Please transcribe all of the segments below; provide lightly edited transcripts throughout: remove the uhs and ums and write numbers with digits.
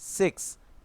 6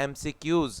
MCQs,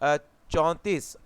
34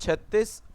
36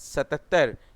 77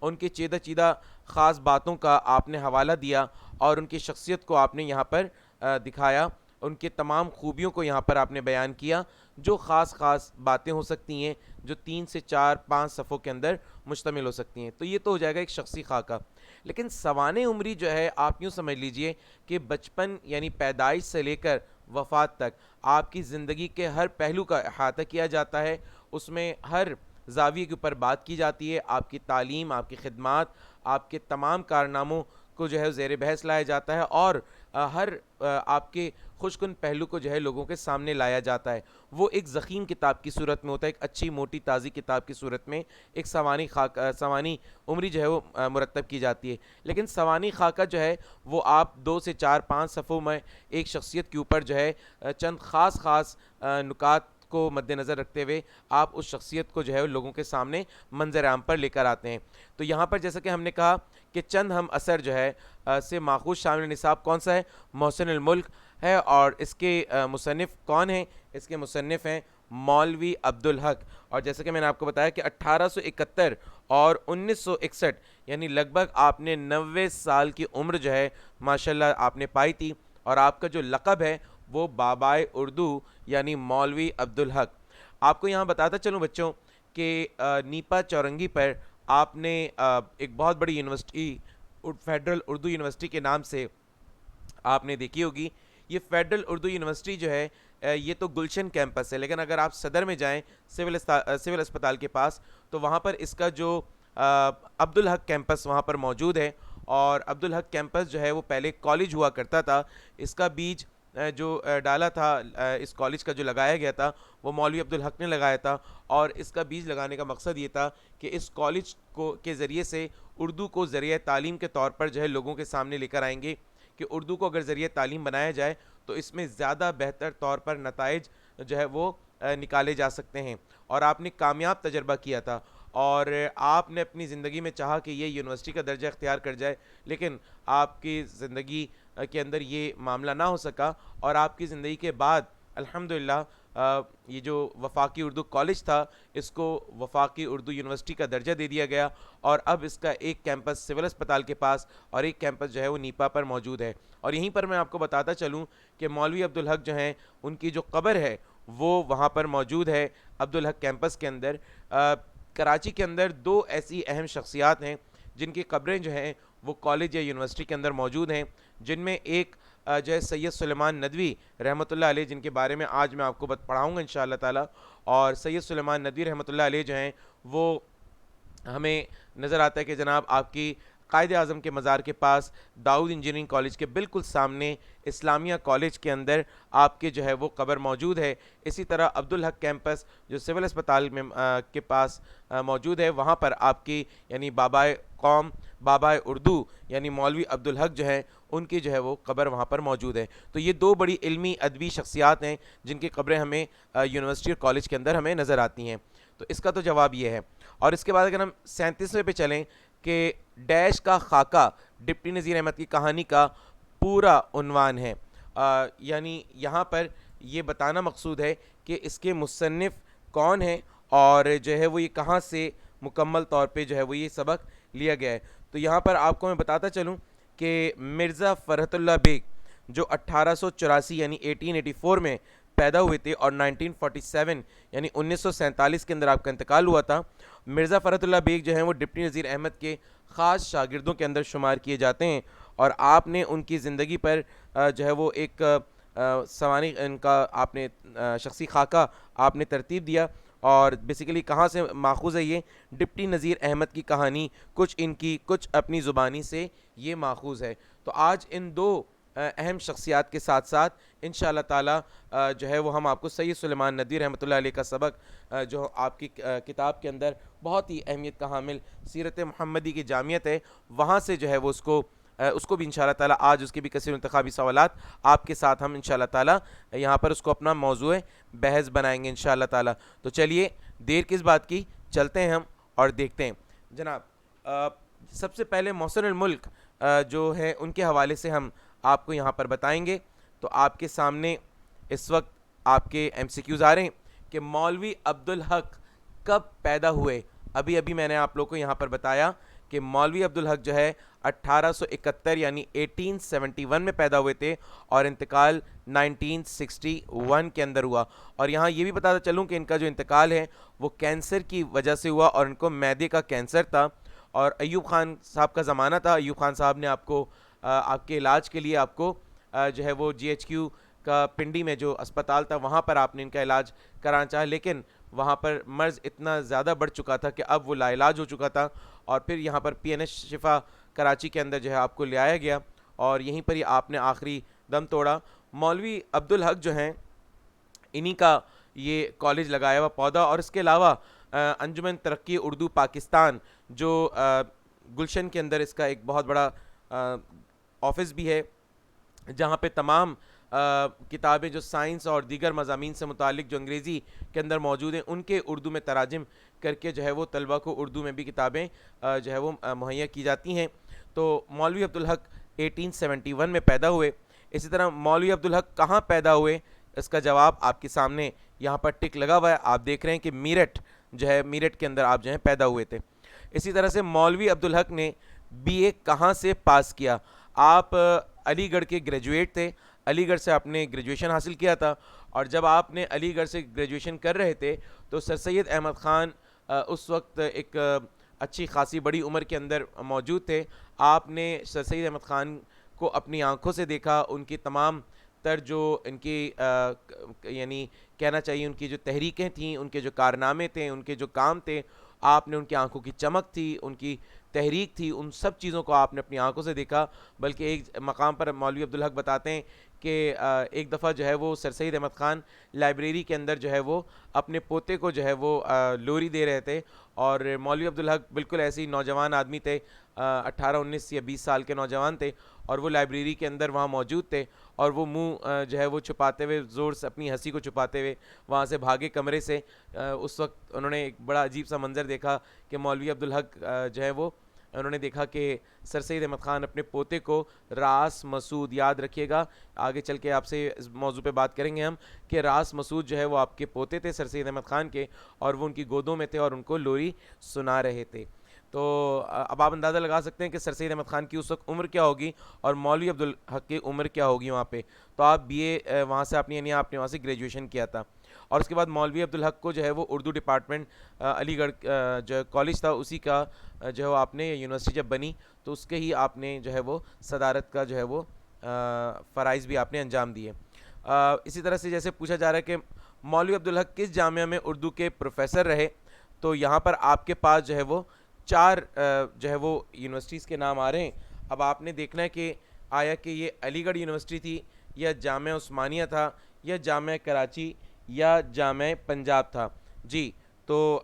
ان کے چیدہ چیدہ خاص باتوں کا آپ نے حوالہ دیا اور ان کی شخصیت کو آپ نے یہاں پر دکھایا، ان کے تمام خوبیوں کو یہاں پر آپ نے بیان کیا، جو خاص خاص باتیں ہو سکتی ہیں جو 3 سے 4 5 صفحوں کے اندر مشتمل ہو سکتی ہیں. تو یہ تو ہو جائے گا ایک شخصی خاکہ. لیکن سوانح عمری جو ہے آپ یوں سمجھ لیجئے کہ بچپن یعنی پیدائش سے لے کر وفات تک آپ کی زندگی کے ہر پہلو کا احاطہ کیا جاتا ہے. اس میں ہر زاویے کے اوپر بات کی جاتی ہے. آپ کی تعلیم، آپ کی خدمات، آپ کے تمام کارناموں کو جو ہے زیر بحث لایا جاتا ہے اور ہر آپ کے خوش کن پہلو کو جو ہے لوگوں کے سامنے لایا جاتا ہے. وہ ایک ضخیم کتاب کی صورت میں ہوتا ہے، ایک اچھی موٹی تازی کتاب کی صورت میں ایک سوانح عمری جو ہے وہ مرتب کی جاتی ہے. لیکن سوانح خاکہ جو ہے وہ آپ 2 سے 4 5 صفحوں میں ایک شخصیت کے اوپر جو ہے چند خاص خاص نکات کو مد نظر رکھتے ہوئے آپ اس شخصیت کو جو ہے لوگوں کے سامنے منظر عام پر لے کر آتے ہیں. تو یہاں پر جیسا کہ ہم نے کہا کہ چند ہم اثر جو ہے سے ماخوذ شامل نصاب کون سا ہے؟ محسن الملک ہے. اور اس کے مصنف کون ہیں؟ اس کے مصنف ہیں مولوی عبدالحق. اور جیسا کہ میں نے آپ کو بتایا کہ 1871 اور 1961 یعنی لگ بھگ آپ نے 90 سال کی عمر جو ہے ماشاءاللہ آپ نے پائی تھی. اور آپ کا جو لقب ہے وہ بابائے اردو یعنی مولوی عبدالحق. آپ کو یہاں بتاتا چلوں بچوں کہ نیپا چورنگی پر آپ نے ایک بہت بڑی یونیورسٹی فیڈرل اردو یونیورسٹی کے نام سے آپ نے دیکھی ہوگی. یہ فیڈرل اردو یونیورسٹی جو ہے یہ تو گلشن کیمپس ہے، لیکن اگر آپ صدر میں جائیں سول اسپتال کے پاس تو وہاں پر اس کا جو عبدالحق کیمپس وہاں پر موجود ہے. اور عبدالحق کیمپس جو ہے وہ پہلے کالج ہوا کرتا تھا. اس کا بیج جو ڈالا تھا اس کالج کا جو لگایا گیا تھا وہ مولوی عبدالحق نے لگایا تھا. اور اس کا بیج لگانے کا مقصد یہ تھا کہ اس کالج کو کے ذریعے سے اردو کو ذریعہ تعلیم کے طور پر جو ہے لوگوں کے سامنے لے کر آئیں گے کہ اردو کو اگر ذریعہ تعلیم بنایا جائے تو اس میں زیادہ بہتر طور پر نتائج جو ہے وہ نکالے جا سکتے ہیں. اور آپ نے کامیاب تجربہ کیا تھا اور آپ نے اپنی زندگی میں چاہا کہ یہ یونیورسٹی کا درجہ اختیار کر جائے، لیکن آپ کی زندگی کے اندر یہ معاملہ نہ ہو سکا. اور آپ کی زندگی کے بعد الحمدللہ یہ جو وفاقی اردو کالج تھا اس کو وفاقی اردو یونیورسٹی کا درجہ دے دیا گیا. اور اب اس کا ایک کیمپس سول اسپتال کے پاس اور ایک کیمپس جو ہے وہ نیپا پر موجود ہے. اور یہیں پر میں آپ کو بتاتا چلوں کہ مولوی عبدالحق جو ہیں ان کی جو قبر ہے وہ وہاں پر موجود ہے عبدالحق کیمپس کے اندر. کراچی کے اندر 2 ایسی اہم شخصیات ہیں جن کی قبریں جو ہیں وہ کالج یا یونیورسٹی کے اندر موجود ہیں، جن میں ایک جو ہے سید سلیمان ندوی رحمۃ اللہ علیہ، جن کے بارے میں آج میں آپ کو پڑھاؤں گا انشاءاللہ تعالی. اور سید سلیمان ندوی رحمۃ اللہ علیہ جو ہیں وہ ہمیں نظر آتا ہے کہ جناب آپ کی قائد اعظم کے مزار کے پاس داؤد انجینئرنگ کالج کے بالکل سامنے اسلامیہ کالج کے اندر آپ کے جو ہے وہ قبر موجود ہے. اسی طرح عبدالحق کیمپس جو سول اسپتال میں کے پاس موجود ہے وہاں پر آپ کی یعنی بابائے قوم بابائے اردو یعنی مولوی عبدالحق جو ہیں ان کی جو ہے وہ قبر وہاں پر موجود ہے. تو یہ 2 بڑی علمی ادبی شخصیات ہیں جن کی قبریں ہمیں یونیورسٹی اور کالج کے اندر ہمیں نظر آتی ہیں. تو اس کا تو جواب یہ ہے. اور اس کے بعد اگر ہم 37ویں پہ چلیں کہ ڈیش کا خاکہ ڈپٹی نذیر احمد کی کہانی کا پورا عنوان ہے. یعنی یہاں پر یہ بتانا مقصود ہے کہ اس کے مصنف کون ہیں اور جو ہے وہ یہ کہاں سے مکمل طور پہ جو ہے وہ یہ سبق لیا گیا ہے. تو یہاں پر آپ کو میں بتاتا چلوں کہ مرزا فرحت اللہ بیگ جو 1884 یعنی 1884 میں پیدا ہوئے تھے اور 1947 یعنی 1947 کے اندر آپ کا انتقال ہوا تھا. مرزا فرحت اللہ بیگ جو ہیں وہ ڈپٹی نذیر احمد کے خاص شاگردوں کے اندر شمار کیے جاتے ہیں. اور آپ نے ان کی زندگی پر جو ہے وہ ایک سوانح ان کا آپ نے شخصی خاکہ آپ نے ترتیب دیا. اور بیسیکلی کہاں سے ماخوذ ہے؟ یہ ڈپٹی نذیر احمد کی کہانی، کچھ ان کی کچھ اپنی زبانی سے یہ ماخوذ ہے. تو آج ان 2 اہم شخصیات کے ساتھ ساتھ انشاءاللہ تعالی جو ہے وہ ہم آپ کو سید سلیمان ندوی رحمۃ اللہ علیہ کا سبق جو آپ کی کتاب کے اندر بہت ہی اہمیت کا حامل سیرت محمدی کی جامعت ہے وہاں سے جو ہے وہ اس کو بھی انشاءاللہ تعالی آج اس کے بھی کثیر انتخابی سوالات آپ کے ساتھ ہم انشاءاللہ تعالی یہاں پر اس کو اپنا موضوع بحث بنائیں گے انشاءاللہ تعالی. تو چلیے دیر کس بات کی، چلتے ہیں ہم اور دیکھتے ہیں. جناب سب سے پہلے محسن الملک جو ہے ان کے حوالے سے ہم آپ کو یہاں پر بتائیں گے. تو آپ کے سامنے اس وقت آپ کے MCQs آ رہے ہیں کہ مولوی عبدالحق کب پیدا ہوئے. ابھی میں نے آپ لوگوں کو یہاں پر بتایا کہ مولوی عبدالحق جو ہے 1871 یعنی 1871 میں پیدا ہوئے تھے اور انتقال 1961 کے اندر ہوا. اور یہاں یہ بھی بتاتا چلوں کہ ان کا جو انتقال ہے وہ کینسر کی وجہ سے ہوا اور ان کو معدے کا کینسر تھا. اور ایوب خان صاحب کا زمانہ تھا. ایوب خان صاحب نے آپ کو آپ کے علاج کے لیے آپ کو جو ہے وہ GHQ کا پنڈی میں جو اسپتال تھا وہاں پر آپ نے ان کا علاج کرانا چاہا, لیکن وہاں پر مرض اتنا زیادہ بڑھ چکا تھا کہ اب وہ لا علاج ہو چکا تھا, اور پھر یہاں پر PNH شفا کراچی کے اندر جو ہے آپ کو لے آیا گیا اور یہیں پر ہی آپ نے آخری دم توڑا. مولوی عبدالحق جو ہیں انہی کا یہ کالج لگایا ہوا پودا, اور اس کے علاوہ انجمن ترقی اردو پاکستان جو گلشن کے اندر اس کا ایک بہت بڑا آفس بھی ہے, جہاں پہ تمام کتابیں جو سائنس اور دیگر مضامین سے متعلق جو انگریزی کے اندر موجود ہیں ان کے اردو میں تراجم کر کے جو ہے وہ طلبہ کو اردو میں بھی کتابیں جو ہے وہ مہیا کی جاتی ہیں. تو مولوی عبدالحق 1871 میں پیدا ہوئے. اسی طرح مولوی عبدالحق کہاں پیدا ہوئے, اس کا جواب آپ کے سامنے یہاں پر ٹک لگا ہوا ہے, آپ دیکھ رہے ہیں کہ میرٹھ جو ہے, میرٹھ کے اندر آپ جو ہیں پیدا ہوئے تھے. اسی طرح سے مولوی عبدالحق نے BA کہاں سے پاس کیا؟ آپ علی گڑھ کے گریجویٹ تھے, علی گڑھ سے آپ نے گریجویشن حاصل کیا تھا, اور جب آپ نے علی گڑھ سے گریجویشن کر رہے تھے تو سر سید احمد خان اس وقت ایک اچھی خاصی بڑی عمر کے اندر موجود تھے. آپ نے سر سید احمد خان کو اپنی آنکھوں سے دیکھا, ان کی تمام تر جو ان کی یعنی کہنا چاہیے ان کی جو تحریکیں تھیں, ان کے جو کارنامے تھے, ان کے جو کام تھے, آپ نے ان کی آنکھوں کی چمک تھی, ان کی تحریک تھی, ان سب چیزوں کو آپ نے اپنی آنکھوں سے دیکھا. بلکہ ایک مقام پر مولوی عبدالحق بتاتے ہیں کہ ایک دفعہ جو ہے وہ سر سید احمد خان لائبریری کے اندر جو ہے وہ اپنے پوتے کو جو ہے وہ لوری دے رہے تھے, اور مولوی عبدالحق بالکل ایسے ہی نوجوان آدمی تھے, 18 19 یا 20 سال کے نوجوان تھے, اور وہ لائبریری کے اندر وہاں موجود تھے, اور وہ منہ جو ہے وہ چھپاتے ہوئے, زور سے اپنی ہنسی کو چھپاتے ہوئے وہاں سے بھاگے کمرے سے. اس وقت انہوں نے ایک بڑا عجیب سا منظر دیکھا کہ مولوی عبدالحق جو ہے وہ انہوں نے دیکھا کہ سر سید احمد خان اپنے پوتے کو راس مسعود, یاد رکھیے گا آگے چل کے آپ سے اس موضوع پہ بات کریں گے ہم, کہ راس مسعود جو ہے وہ آپ کے پوتے تھے سر سید احمد خان کے, اور وہ ان کی گودوں میں تھے اور ان کو لوری سنا رہے تھے. تو اب آپ اندازہ لگا سکتے ہیں کہ سر سید احمد خان کی اس وقت عمر کیا ہوگی اور مولوی عبدالحق کی عمر کیا ہوگی وہاں پہ. تو آپ BA وہاں سے آپ نے وہاں سے گریجویشن کیا تھا, اور اس کے بعد مولوی عبدالحق کو جو ہے وہ اردو ڈپارٹمنٹ علی گڑھ جو کالج تھا اسی کا جو ہے وہ آپ نے یونیورسٹی جب بنی تو اس کے ہی آپ نے جو ہے وہ صدارت کا جو ہے وہ فرائض بھی آپ نے انجام دیے. اسی طرح سے جیسے پوچھا جا رہا ہے کہ مولوی عبدالحق کس جامعہ میں اردو کے پروفیسر رہے, تو یہاں پر آپ کے پاس جو ہے وہ 4 جو ہے وہ یونیورسٹیز کے نام آ رہے ہیں. اب آپ نے دیکھنا ہے کہ آیا کہ یہ علی گڑھ یونیورسٹی تھی, یا جامعہ عثمانیہ تھا, یا جامعہ کراچی, یا جامعہ پنجاب تھا. جی تو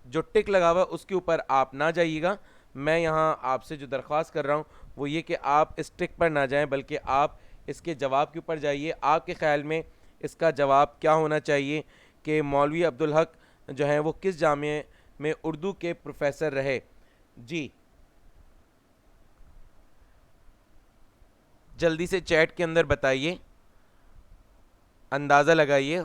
جو ٹک لگا ہوا اس کے اوپر آپ نہ جائیے گا. میں یہاں آپ سے جو درخواست کر رہا ہوں وہ یہ کہ آپ اس ٹک پر نہ جائیں, بلکہ آپ اس کے جواب کے اوپر جائیے. آپ کے خیال میں اس کا جواب کیا ہونا چاہیے کہ مولوی عبدالحق جو ہیں وہ کس جامعہ میں اردو کے پروفیسر رہے؟ جی جلدی سے چیٹ کے اندر بتائیے, اندازہ لگائیے,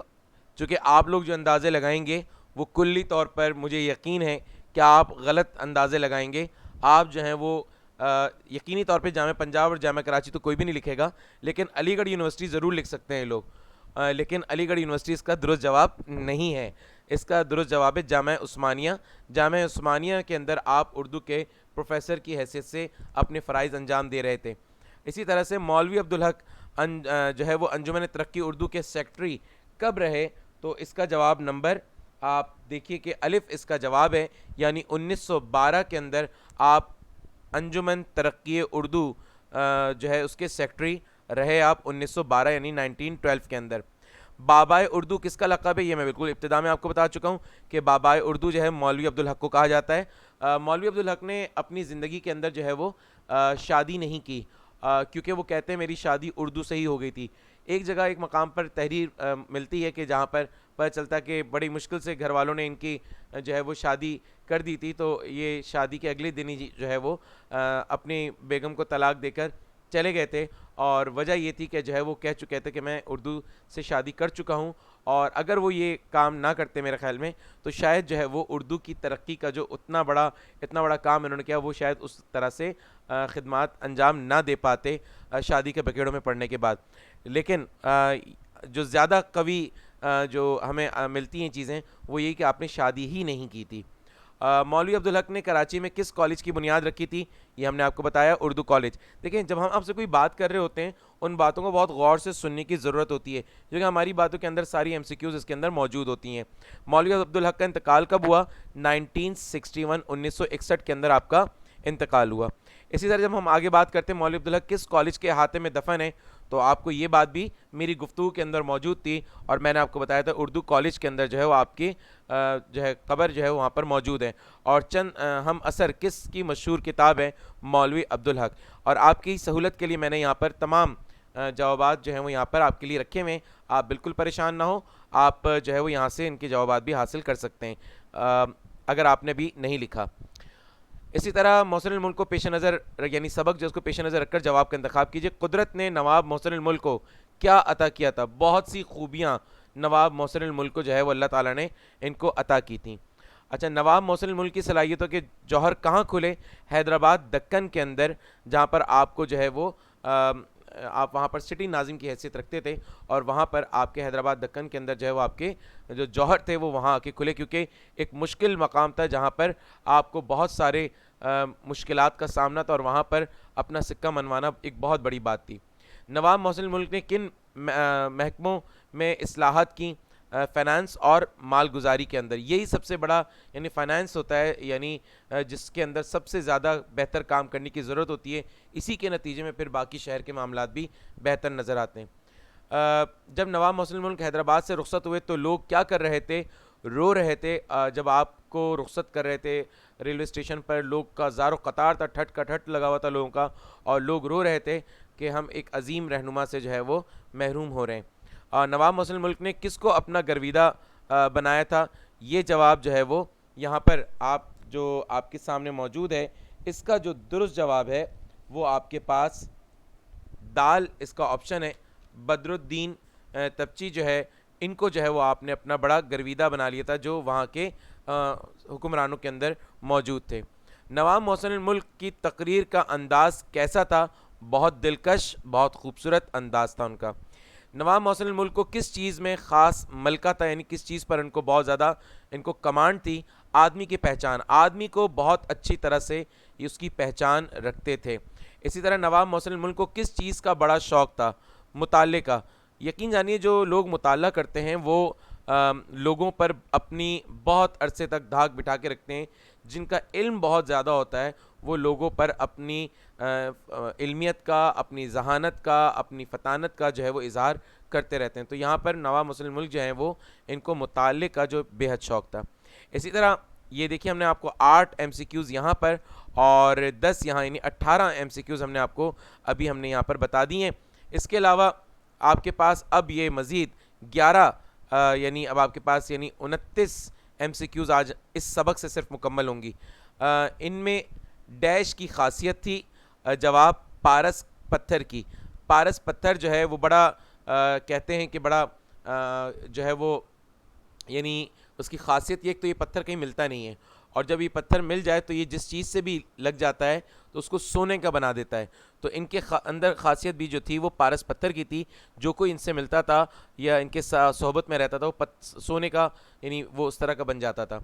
چونکہ آپ لوگ جو اندازے لگائیں گے وہ کلی طور پر مجھے یقین ہے کہ آپ غلط اندازے لگائیں گے. آپ جو ہیں وہ یقینی طور پہ جامعہ پنجاب اور جامعہ کراچی تو کوئی بھی نہیں لکھے گا, لیکن علی گڑھ یونیورسٹی ضرور لکھ سکتے ہیں لوگ, لیکن علی گڑھ یونیورسٹی اس کا درست جواب نہیں ہے. اس کا درست جواب ہے جامعہ عثمانیہ. جامعہ عثمانیہ کے اندر آپ اردو کے پروفیسر کی حیثیت سے اپنے فرائض انجام دے رہے تھے. اسی طرح سے مولوی عبدالحق جو ہے وہ انجمن ترقی اردو کے سیکٹری کب رہے, تو اس کا جواب نمبر آپ دیکھیے کہ الف اس کا جواب ہے, یعنی 1912 کے اندر آپ انجمن ترقی اردو جو ہے اس کے سیکٹری رہے آپ 1912 یعنی 1912 کے اندر. بابائے اردو کس کا لقب ہے؟ یہ میں بالکل ابتدا میں آپ کو بتا چکا ہوں کہ بابائے اردو جو ہے مولوی عبدالحق کو کہا جاتا ہے. مولوی عبدالحق نے اپنی زندگی کے اندر جو ہے وہ شادی نہیں کی, کیونکہ وہ کہتے ہیں میری شادی اردو سے ہی ہو گئی تھی. ایک جگہ ایک مقام پر تحریر ملتی ہے کہ جہاں پر پتہ چلتا ہے کہ بڑی مشکل سے گھر والوں نے ان کی جو ہے وہ شادی کر دی تھی, تو یہ شادی کے اگلے دن ہی جو ہے وہ اپنی بیگم کو طلاق دے کر چلے گئے تھے, اور وجہ یہ تھی کہ جو ہے وہ کہہ چکے تھے کہ میں اردو سے شادی کر چکا ہوں, اور اگر وہ یہ کام نہ کرتے میرے خیال میں تو شاید جو ہے وہ اردو کی ترقی کا جو اتنا بڑا کام انہوں نے کیا وہ شاید اس طرح سے خدمات انجام نہ دے پاتے شادی کے بکیڑوں میں پڑھنے کے بعد. لیکن جو زیادہ قوی جو ہمیں ملتی ہیں چیزیں وہ یہی کہ آپ نے شادی ہی نہیں کی تھی. مولوی عبدالحق نے کراچی میں کس کالج کی بنیاد رکھی تھی؟ یہ ہم نے آپ کو بتایا, اردو کالج. دیکھیں جب ہم آپ سے کوئی بات کر رہے ہوتے ہیں ان باتوں کو بہت غور سے سننے کی ضرورت ہوتی ہے کیونکہ ہماری باتوں کے اندر ساری ایم سی کیوز اس کے اندر موجود ہوتی ہیں. مولوی عبدالحق کا انتقال کب ہوا؟ 1961 کے اندر آپ کا انتقال ہوا. اسی طرح جب ہم آگے بات کرتے ہیں مولوی عبدالحق کس کالج کے احاطے میں دفن ہے, تو آپ کو یہ بات بھی میری گفتگو کے اندر موجود تھی اور میں نے آپ کو بتایا تھا اردو کالج کے اندر جو ہے وہ آپ کی جو ہے قبر جو ہے وہاں پر موجود ہے. اور چند ہم اثر کس کی مشہور کتاب ہے؟ مولوی عبدالحق. اور آپ کی سہولت کے لیے میں نے یہاں پر تمام جوابات جو ہیں وہ یہاں پر آپ کے لیے رکھے ہوئے ہیں, آپ بالکل پریشان نہ ہو, آپ جو ہے وہ یہاں سے ان کے جوابات بھی حاصل کر سکتے ہیں اگر آپ نے بھی نہیں لکھا. اسی طرح محسن الملک کو پیش نظر یعنی سبق جو اس کو پیش نظر رکھ کر جواب کا انتخاب کیجیے. قدرت نے نواب محسن الملک کو کیا عطا کیا تھا؟ بہت سی خوبیاں نواب محسن الملک کو جو ہے وہ اللہ تعالیٰ نے ان کو عطا کی تھیں. اچھا, نواب محسن الملک کی صلاحیتوں کے جوہر کہاں کھلے؟ حیدرآباد دکن کے اندر, جہاں پر آپ کو جو ہے وہ آپ وہاں پر سٹی ناظم کی حیثیت رکھتے تھے اور وہاں پر آپ کے حیدرآباد دکن کے اندر جو ہے وہ آپ کے جو جوہر تھے وہ وہاں آ کے کھلے, کیونکہ ایک مشکل مقام تھا جہاں پر آپ کو بہت سارے مشکلات کا سامنا تھا اور وہاں پر اپنا سکہ منوانا ایک بہت بڑی بات تھی. نواب محسن الملک نے کن محکموں میں اصلاحات کی؟ فائنانس اور مال گزاری کے اندر. یہی سب سے بڑا یعنی فائنانس ہوتا ہے, یعنی جس کے اندر سب سے زیادہ بہتر کام کرنے کی ضرورت ہوتی ہے, اسی کے نتیجے میں پھر باقی شہر کے معاملات بھی بہتر نظر آتے ہیں. جب نواب محسن الملک حیدرآباد سے رخصت ہوئے تو لوگ کیا کر رہے تھے؟ رو رہے تھے. جب آپ کو رخصت کر رہے تھے ریلوے اسٹیشن پر, لوگ کا زار و قطار تھا, ٹھٹ کا ٹھٹ لگا ہوا تھا لوگوں کا, اور لوگ رو رہے تھے کہ ہم ایک عظیم رہنما سے جو ہے وہ محروم ہو رہے ہیں. نواب محسن الملک نے کس کو اپنا گرویدہ بنایا تھا؟ یہ جواب جو ہے وہ یہاں پر آپ جو آپ کے سامنے موجود ہے, اس کا جو درست جواب ہے وہ آپ کے پاس دال اس کا آپشن ہے. بدر الدین تبچی جو ہے ان کو جو ہے وہ آپ نے اپنا بڑا گرویدہ بنا لیا تھا جو وہاں کے حکمرانوں کے اندر موجود تھے. نواب محسن الملک کی تقریر کا انداز کیسا تھا؟ بہت دلکش, بہت خوبصورت انداز تھا ان کا. نواب محسن الملک کو کس چیز میں خاص ملکہ تھا, یعنی کس چیز پر ان کو بہت زیادہ ان کو کمانڈ تھی؟ آدمی کی پہچان, آدمی کو بہت اچھی طرح سے اس کی پہچان رکھتے تھے. اسی طرح نواب محسن الملک کو کس چیز کا بڑا شوق تھا؟ مطالعے کا. یقین جانیے جو لوگ مطالعہ کرتے ہیں وہ لوگوں پر اپنی بہت عرصے تک دھاک بٹھا کے رکھتے ہیں. جن کا علم بہت زیادہ ہوتا ہے وہ لوگوں پر اپنی علمیت کا, اپنی ذہانت کا, اپنی فطانت کا جو ہے وہ اظہار کرتے رہتے ہیں. تو یہاں پر نواب محسن الملک جو ہیں وہ ان کو مطالعے کا جو بے حد شوق تھا. اسی طرح یہ دیکھیے ہم نے آپ کو 8 ایم سی کیوز یہاں پر اور 10 یہاں یعنی 18 ایم سی کیوز ہم نے آپ کو ابھی ہم نے یہاں پر بتا دی ہیں. اس کے علاوہ آپ کے پاس اب یہ مزید 11 یعنی اب آپ کے پاس یعنی 29 ایم سی کیوز آج اس سبق سے صرف مکمل ہوں گی. ان میں ڈیش کی خاصیت تھی جواب پارس پتھر کی. پارس پتھر جو ہے وہ بڑا کہتے ہیں کہ بڑا جو ہے وہ یعنی اس کی خاصیت یہ کہ تو یہ پتھر کہیں ملتا نہیں ہے, اور جب یہ پتھر مل جائے تو یہ جس چیز سے بھی لگ جاتا ہے تو اس کو سونے کا بنا دیتا ہے. تو ان کے اندر خاصیت بھی جو تھی وہ پارس پتھر کی تھی. جو کوئی ان سے ملتا تھا یا ان کے صحبت میں رہتا تھا وہ سونے کا یعنی وہ اس طرح کا بن جاتا تھا.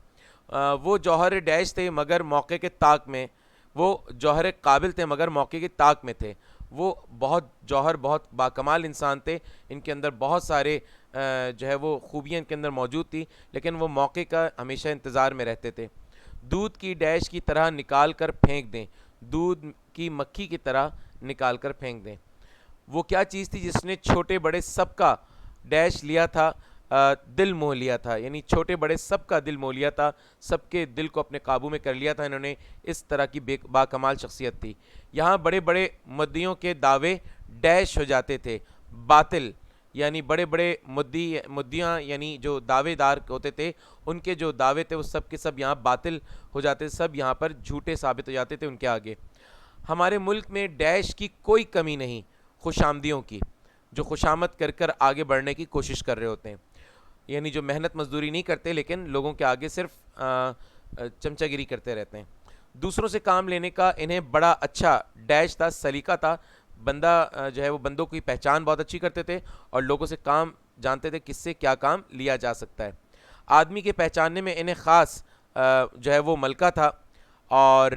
وہ جوہر ڈیش تھے مگر موقع کے طاق میں, وہ جوہر قابل تھے مگر موقع کے طاق میں تھے. وہ بہت جوہر بہت باکمال انسان تھے, ان کے اندر بہت سارے جو ہے وہ خوبیاں ان کے اندر موجود تھی, لیکن وہ موقع کا ہمیشہ انتظار میں رہتے تھے. دودھ کی ڈیش کی طرح نکال کر پھینک دیں, دودھ کی مکھی کی طرح نکال کر پھینک دیں. وہ کیا چیز تھی جس نے چھوٹے بڑے سب کا ڈیش لیا تھا, دل موہ لیا تھا, یعنی چھوٹے بڑے سب کا دل موہ لیا تھا, سب کے دل کو اپنے قابو میں کر لیا تھا انہوں نے. اس طرح کی باکمال شخصیت تھی. یہاں بڑے بڑے مدعیوں کے دعوے ڈیش ہو جاتے تھے, باطل, یعنی بڑے بڑے مدعیاں یعنی جو دعوے دار ہوتے تھے ان کے جو دعوے تھے وہ سب کے سب یہاں باطل ہو جاتے, سب یہاں پر جھوٹے ثابت ہو جاتے تھے ان کے آگے. ہمارے ملک میں ڈیش کی کوئی کمی نہیں, خوش آمدیوں کی, جو خوشامد کر کر آگے بڑھنے کی کوشش کر رہے ہوتے ہیں. یعنی جو محنت مزدوری نہیں کرتے لیکن لوگوں کے آگے صرف چمچہ گیری کرتے رہتے ہیں. دوسروں سے کام لینے کا انہیں بڑا اچھا ڈیش تھا, سلیقہ تھا. بندہ جو ہے وہ بندوں کی پہچان بہت اچھی کرتے تھے اور لوگوں سے کام جانتے تھے کس سے کیا کام لیا جا سکتا ہے. آدمی کے پہچاننے میں انہیں خاص جو ہے وہ ملکہ تھا. اور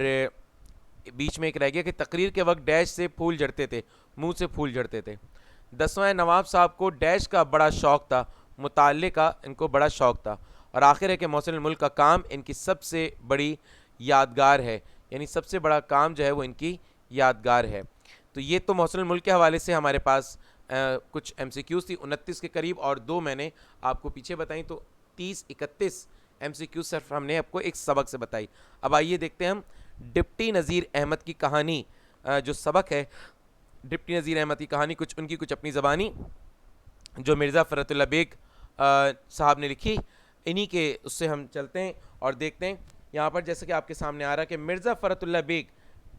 بیچ میں ایک رہ گیا کہ تقریر کے وقت ڈیش سے پھول جھڑتے تھے, منہ سے پھول جھڑتے تھے. 10واں نواب صاحب کو ڈیش کا بڑا شوق تھا, مطالعے کا ان کو بڑا شوق تھا. اور آخر ہے کہ محسن الملک کا کام ان کی سب سے بڑی یادگار ہے, یعنی سب سے بڑا کام جو ہے وہ ان کی یادگار ہے. تو یہ تو محسن الملک کے حوالے سے ہمارے پاس کچھ ایم سی کیوز تھی 29 کے قریب, اور 2 میں نے آپ کو پیچھے بتائیں, تو 30-31 ایم سی کیوز صرف ہم نے آپ کو ایک سبق سے بتائی. اب آئیے دیکھتے ہیں ہم ڈپٹی نذیر احمد کی کہانی. جو سبق ہے ڈپٹی نذیر احمد کی کہانی, کچھ ان کی کچھ اپنی زبانی جو مرزا فرت اللہ بیگ صاحب نے لکھی, انہی کے اس سے ہم چلتے ہیں اور دیکھتے ہیں. یہاں پر جیسے کہ آپ کے سامنے آ رہا ہے کہ مرزا فرت اللہ بیگ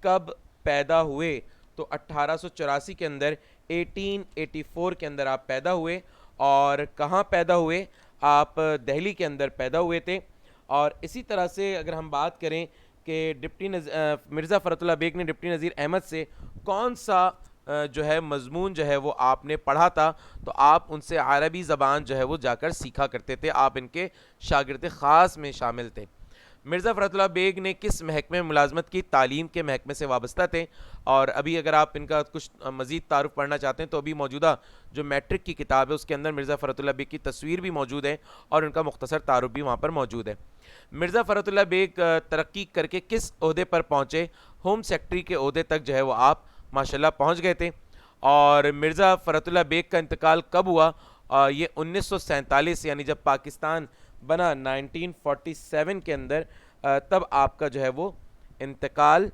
کب پیدا ہوئے, تو 1884 کے اندر 1884 کے اندر آپ پیدا ہوئے. اور کہاں پیدا ہوئے؟ آپ دہلی کے اندر پیدا ہوئے تھے. اور اسی طرح سے اگر ہم بات کریں کہ مرزا فرت اللہ بیگ نے ڈپٹی نذیر احمد سے کون سا جو ہے مضمون جو ہے وہ آپ نے پڑھا تھا, تو آپ ان سے عربی زبان جو ہے وہ جا کر سیکھا کرتے تھے, آپ ان کے شاگرد خاص میں شامل تھے. مرزا فرت اللہ بیگ نے کس محکمے میں ملازمت کی؟ تعلیم کے محکمے سے وابستہ تھے. اور ابھی اگر آپ ان کا کچھ مزید تعارف پڑھنا چاہتے ہیں تو ابھی موجودہ جو میٹرک کی کتاب ہے اس کے اندر مرزا فرت اللہ بیگ کی تصویر بھی موجود ہے اور ان کا مختصر تعارف بھی وہاں پر موجود ہے. مرزا فرت اللہ بیگ ترقی کر کے کس عہدے پر پہنچے؟ ہوم سیکرٹری کے عہدے تک جو ہے وہ آپ ماشاءاللہ پہنچ گئے تھے. اور مرزا فرت اللہ بیگ کا انتقال کب ہوا؟ یہ 1947 یعنی جب پاکستان بنا 1947 کے اندر, تب آپ کا جو ہے وہ انتقال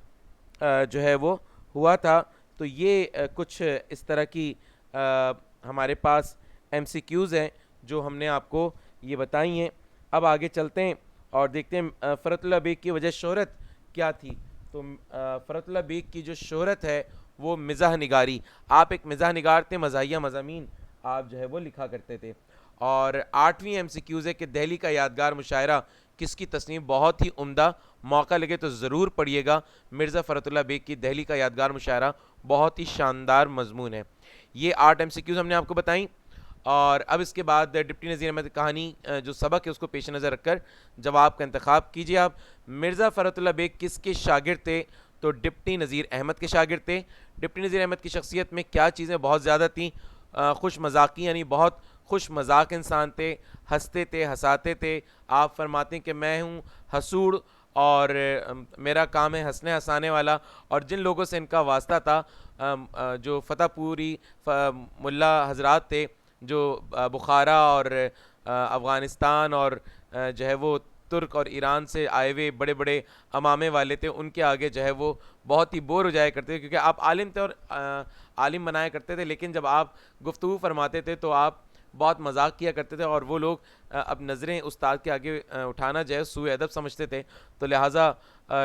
جو ہے وہ ہوا تھا. تو یہ کچھ اس طرح کی ہمارے پاس ایم سی کیوز ہیں جو ہم نے آپ کو یہ بتائی ہیں. اب آگے چلتے ہیں اور دیکھتے ہیں فرت اللہ بیگ کی وجہ شہرت کیا تھی. تو فرت اللہ بیگ کی جو شہرت ہے وہ مزاح نگاری, آپ ایک مزاح نگار تھے, مزاحیہ مضامین آپ جو ہے وہ لکھا کرتے تھے. اور 8ویں ایم سی کیوز ہے کہ دہلی کا یادگار مشاعرہ کس کی تصنیف؟ بہت ہی عمدہ, موقع لگے تو ضرور پڑھیے گا. مرزا فرت اللہ بیگ کی دہلی کا یادگار مشاعرہ بہت ہی شاندار مضمون ہے. یہ 8 ایم سی کیوز ہم نے آپ کو بتائیں. اور اب اس کے بعد ڈپٹی نذیر احمد کی کہانی جو سبق ہے اس کو پیش نظر رکھ کر جواب کا انتخاب کیجیے آپ. مرزا فرت اللہ بیگ کس کے شاگرد تھے؟ تو ڈپٹی نذیر احمد کے شاگرد تھے. ڈپٹی نذیر احمد کی شخصیت میں کیا چیزیں بہت زیادہ تھیں؟ خوش مذاقی, یعنی بہت خوش مذاق انسان تھے, ہنستے تھے, ہنساتے تھے. آپ فرماتے ہیں کہ میں ہوں حسوڑ اور میرا کام ہے ہنسنے ہنسانے والا. اور جن لوگوں سے ان کا واسطہ تھا جو فتح پوری ملا حضرات تھے جو بخارا اور افغانستان اور جو ہے وہ ترک اور ایران سے آئے ہوئے بڑے بڑے امامے والے تھے, ان کے آگے جو ہے وہ بہت ہی بور ہو جایا کرتے تھے, کیونکہ آپ عالم تھے اور عالم بنایا کرتے تھے, لیکن جب آپ گفتگو فرماتے تھے تو آپ بہت مذاق کیا کرتے تھے اور وہ لوگ اب نظریں استاد کے آگے اٹھانا جو ہے سوء ادب سمجھتے تھے. تو لہٰذا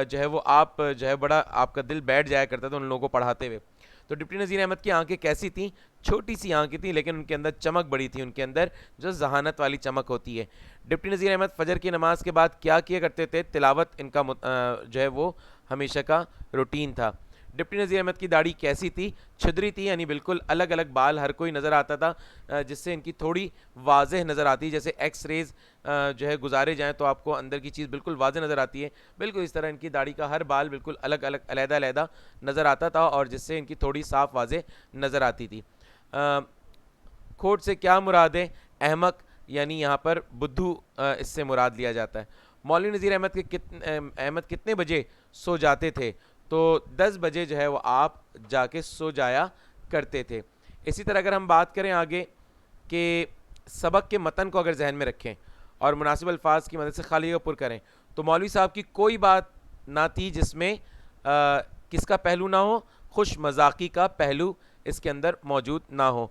جو ہے وہ آپ جو ہے بڑا آپ کا دل بیٹھ جایا کرتا تھا ان لوگوں کو پڑھاتے ہوئے. تو ڈپٹی نذیر احمد کی آنکھیں کیسی تھیں؟ چھوٹی سی آنکھیں تھیں لیکن ان کے اندر چمک بڑی تھی, ان کے اندر جو ذہانت والی چمک ہوتی ہے. ڈپٹی نذیر احمد فجر کی نماز کے بعد کیا کیا کرتے تھے؟ تلاوت ان کا جو ہے وہ ہمیشہ کا روٹین تھا. ڈپٹی نذیر احمد کی داڑھی کیسی تھی؟ چھدری تھی, یعنی بالکل الگ الگ بال ہر کوئی نظر آتا تھا جس سے ان کی تھوڑی واضح نظر آتی, جیسے ایکس ریز جو ہے گزارے جائیں تو آپ کو اندر کی چیز بالکل واضح نظر آتی ہے, بالکل اس طرح ان کی داڑھی کا ہر بال بالکل الگ الگ علیحدہ علیحدہ نظر آتا تھا اور جس سے ان کی تھوڑی صاف واضح نظر آتی تھی. کھوٹ سے کیا مراد ہے؟ احمق, یعنی یہاں پر بدھو اس سے مراد لیا جاتا ہے. مولوی نذیر احمد کتنے بجے سو جاتے تھے؟ تو 10 بجے جو ہے وہ آپ جا کے سو جایا کرتے تھے. اسی طرح اگر ہم بات کریں آگے کہ سبق کے متن کو اگر ذہن میں رکھیں اور مناسب الفاظ کی مدد سے خالی کو پر کریں, تو مولوی صاحب کی کوئی بات نہ تھی جس میں کس کا پہلو نہ ہو؟ خوش مذاقی کا پہلو اس کے اندر موجود نہ ہو.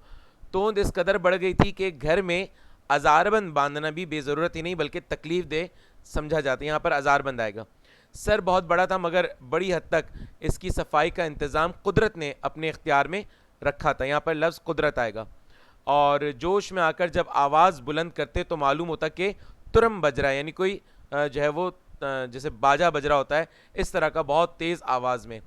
توند اس قدر بڑھ گئی تھی کہ گھر میں ازار بند باندھنا بھی بے ضرورت ہی نہیں بلکہ تکلیف دہ سمجھا جاتا ہے. یہاں پر ازار بند آئے گا. سر بہت بڑا تھا مگر بڑی حد تک اس کی صفائی کا انتظام قدرت نے اپنے اختیار میں رکھا تھا. یہاں پر لفظ قدرت آئے گا. اور جوش میں آ کر جب آواز بلند کرتے تو معلوم ہوتا کہ ترم بج رہا ہے، یعنی کوئی جو ہے وہ جیسے باجا بج رہا ہوتا ہے اس طرح کا بہت تیز آواز میں۔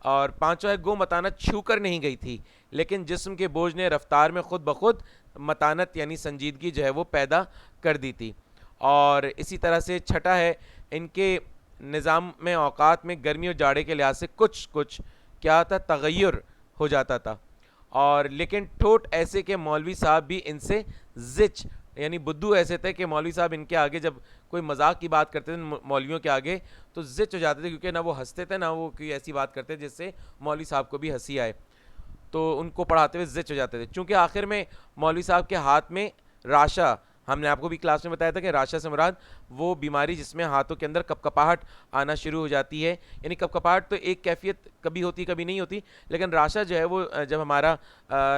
اور پانچواں ہے گو متانت چھو کر نہیں گئی تھی لیکن جسم کے بوجھ نے رفتار میں خود بخود متانت یعنی سنجیدگی جو ہے وہ پیدا کر دی تھی۔ اور اسی طرح سے چھٹا ہے ان کے نظام میں اوقات میں گرمی اور جاڑے کے لحاظ سے کچھ کیا تھا تغیر ہو جاتا تھا، اور لیکن ٹھوٹ ایسے کہ مولوی صاحب بھی ان سے زچ یعنی بدو ایسے تھے کہ مولوی صاحب ان کے آگے جب کوئی مذاق کی بات کرتے تھے مولویوں کے آگے تو زچ ہو جاتے تھے، کیونکہ نہ وہ ہنستے تھے نہ وہ کوئی ایسی بات کرتے جس سے مولوی صاحب کو بھی ہنسی آئے، تو ان کو پڑھاتے ہوئے زچ ہو جاتے تھے۔ چونکہ آخر میں مولوی صاحب کے ہاتھ میں راشا، ہم نے آپ کو بھی کلاس میں بتایا تھا کہ راشا سے مراد وہ بیماری جس میں ہاتھوں کے اندر کپکپاہٹ آنا شروع ہو جاتی ہے، یعنی کپکپاہٹ تو ایک کیفیت کبھی ہوتی کبھی نہیں ہوتی، لیکن راشا جو ہے وہ جب ہمارا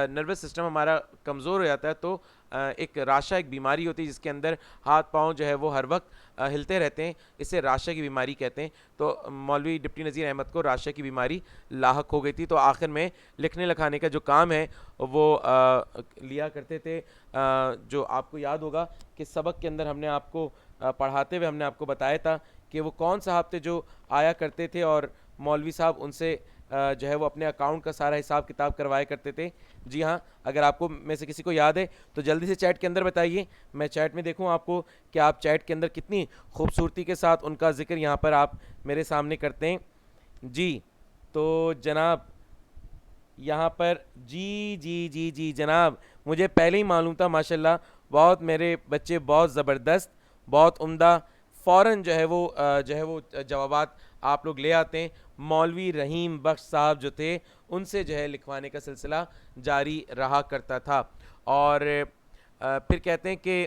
نروس سسٹم ہمارا کمزور ہو جاتا ہے تو ایک راشا ایک بیماری ہوتی ہے جس کے اندر ہاتھ پاؤں جو ہے وہ ہر وقت ہلتے رہتے ہیں، اسے راشا کی بیماری کہتے ہیں۔ تو مولوی ڈپٹی نذیر احمد کو راشا کی بیماری لاحق ہو گئی تھی، تو آخر میں لکھنے لکھانے کا جو کام ہے وہ لیا کرتے تھے۔ جو آپ کو یاد ہوگا کہ سبق کے اندر ہم نے آپ کو پڑھاتے ہوئے ہم نے آپ کو بتایا تھا کہ وہ کون صاحب تھے جو آیا کرتے تھے اور مولوی صاحب ان سے جو ہے وہ اپنے اکاؤنٹ کا سارا حساب کتاب کروایا کرتے تھے۔ جی ہاں، اگر آپ کو میں سے کسی کو یاد ہے تو جلدی سے چیٹ کے اندر بتائیے، میں چیٹ میں دیکھوں آپ کو کہ آپ چیٹ کے اندر کتنی خوبصورتی کے ساتھ ان کا ذکر یہاں پر آپ میرے سامنے کرتے ہیں۔ جی تو جناب یہاں پر جی جناب مجھے پہلے ہی معلوم تھا، ماشاءاللہ بہت میرے بچے بہت زبردست، بہت عمدہ، فوراً جو ہے وہ جوابات آپ لوگ لے آتے ہیں۔ مولوی رحیم بخش صاحب جو تھے ان سے جو ہے لکھوانے کا سلسلہ جاری رہا کرتا تھا، اور پھر کہتے ہیں کہ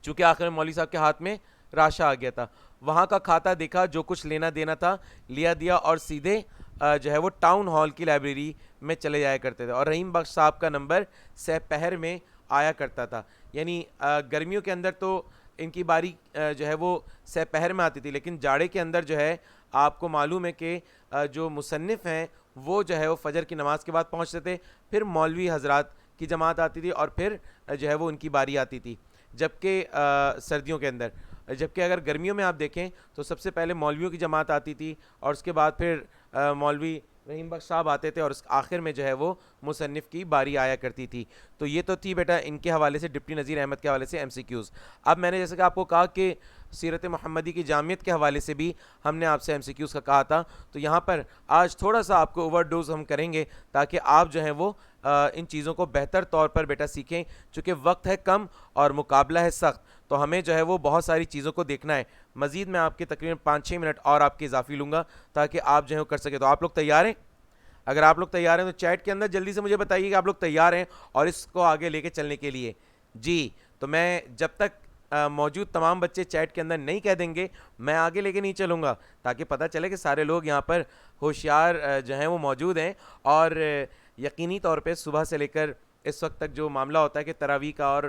چونکہ آخر میں مولوی صاحب کے ہاتھ میں راشا آ گیا تھا، وہاں کا کھاتا دیکھا جو کچھ لینا دینا تھا لیا دیا اور سیدھے جو ہے وہ ٹاؤن ہال کی لائبریری میں چلے جایا کرتے تھے، اور رحیم بخش صاحب کا نمبر سہ پہر میں آیا کرتا تھا، یعنی گرمیوں کے اندر تو ان کی باری جو ہے وہ سہ پہر میں آتی تھی، لیکن جاڑے کے اندر جو ہے آپ کو معلوم ہے کہ جو مصنف ہیں وہ جو ہے وہ فجر کی نماز کے بعد پہنچتے تھے، پھر مولوی حضرات کی جماعت آتی تھی اور پھر جو ہے وہ ان کی باری آتی تھی، جبکہ سردیوں کے اندر، جبکہ اگر گرمیوں میں آپ دیکھیں تو سب سے پہلے مولویوں کی جماعت آتی تھی اور اس کے بعد پھر مولوی رحیم بخش صاحب آتے تھے اور آخر میں جو ہے وہ مصنف کی باری آیا کرتی تھی۔ تو یہ تو تھی بیٹا ان کے حوالے سے ڈپٹی نذیر احمد کے حوالے سے ایم سی کیوز۔ اب میں نے جیسے کہ آپ کو کہا کہ سیرت محمدی کی جامعیت کے حوالے سے بھی ہم نے آپ سے ایم سی کیوز کا کہا تھا، تو یہاں پر آج تھوڑا سا آپ کو اوور ڈوز ہم کریں گے تاکہ آپ جو ہیں وہ ان چیزوں کو بہتر طور پر بیٹا سیکھیں، چونکہ وقت ہے کم اور مقابلہ ہے سخت، تو ہمیں جو ہے وہ بہت ساری چیزوں کو دیکھنا ہے۔ مزید میں آپ کے تقریباً 5-6 منٹ اور آپ کے اضافی لوں گا تاکہ آپ جو ہے وہ کر سکیں۔ تو آپ لوگ تیار ہیں؟ اگر آپ لوگ تیار ہیں تو چیٹ کے اندر جلدی سے مجھے بتائیے کہ آپ لوگ تیار ہیں اور اس کو آگے لے کے چلنے کے لیے۔ جی تو میں جب تک موجود تمام بچے چیٹ کے اندر نہیں کہہ دیں گے میں آگے لے کے نہیں چلوں گا، تاکہ پتہ چلے کہ سارے لوگ یہاں پر ہوشیار جو ہیں وہ موجود ہیں، اور یقینی طور پہ صبح سے لے کر اس وقت تک جو معاملہ ہوتا ہے کہ تراویح کا اور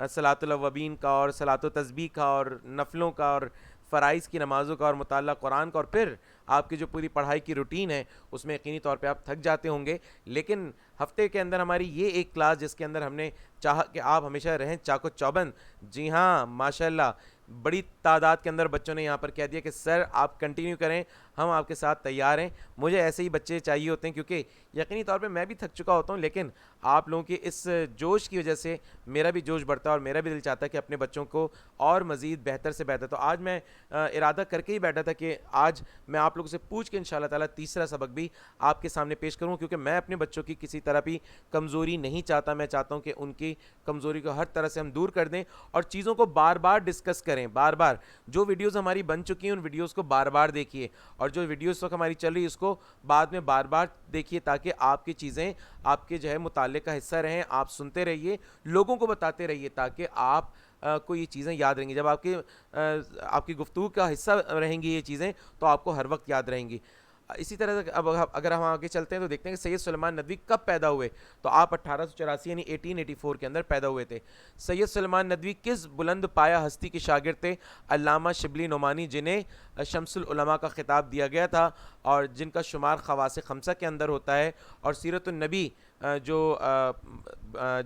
صلاۃ الاوابین کا اور صلاۃ و تسبیح کا اور نفلوں کا اور فرائض کی نمازوں کا اور مطالعہ قرآن کا، اور پھر آپ کی جو پوری پڑھائی کی روٹین ہے اس میں یقینی طور پہ آپ تھک جاتے ہوں گے، لیکن ہفتے کے اندر ہماری یہ ایک کلاس جس کے اندر ہم نے چاہا کہ آپ ہمیشہ رہیں چاق و چوبند۔ جی ہاں ماشاءاللہ بڑی تعداد کے اندر بچوں نے یہاں پر کہہ دیا کہ سر آپ کنٹینیو کریں، ہم آپ کے ساتھ تیار ہیں۔ مجھے ایسے ہی بچے چاہیے ہوتے ہیں کیونکہ یقینی طور پہ میں بھی تھک چکا ہوتا ہوں، لیکن آپ لوگوں کے اس جوش کی وجہ سے میرا بھی جوش بڑھتا ہے اور میرا بھی دل چاہتا ہے کہ اپنے بچوں کو اور مزید بہتر سے بہتر۔ تو آج میں ارادہ کر کے ہی بیٹھا تھا کہ آج میں آپ لوگوں سے پوچھ کے انشاءاللہ تعالیٰ تیسرا سبق بھی آپ کے سامنے پیش کروں، کیونکہ میں اپنے بچوں کی کسی طرح بھی کمزوری نہیں چاہتا، میں چاہتا ہوں کہ ان کی کمزوری کو ہر طرح سے ہم دور کر دیں اور چیزوں کو بار بار ڈسکس کریں، بار بار جو ویڈیوز ہماری بن چکی ہیں ان ویڈیوز کو بار بار دیکھیے، اور جو ویڈیوز وقت ہماری چل رہی ہے اس کو بعد میں بار بار دیکھیے، تاکہ آپ کی چیزیں آپ کے جو ہے مطالعے کا حصہ رہیں، آپ سنتے رہیے، لوگوں کو بتاتے رہیے، تاکہ آپ کو یہ چیزیں یاد رہیں گی۔ جب آپ کی گفتگو کا حصہ رہیں گی یہ چیزیں تو آپ کو ہر وقت یاد رہیں گی۔ اسی طرح سے اب اگر ہم آگے چلتے ہیں تو دیکھتے ہیں کہ سید سلیمان ندوی کب پیدا ہوئے، تو آپ 1884 یعنی 1884 کے اندر پیدا ہوئے تھے۔ سید سلیمان ندوی کس بلند پایہ ہستی کے شاگرد تھے؟ علامہ شبلی نعمانی، جنہیں شمس العلماء کا خطاب دیا گیا تھا اور جن کا شمار خواص خمسہ کے اندر ہوتا ہے، اور سیرت النبی جو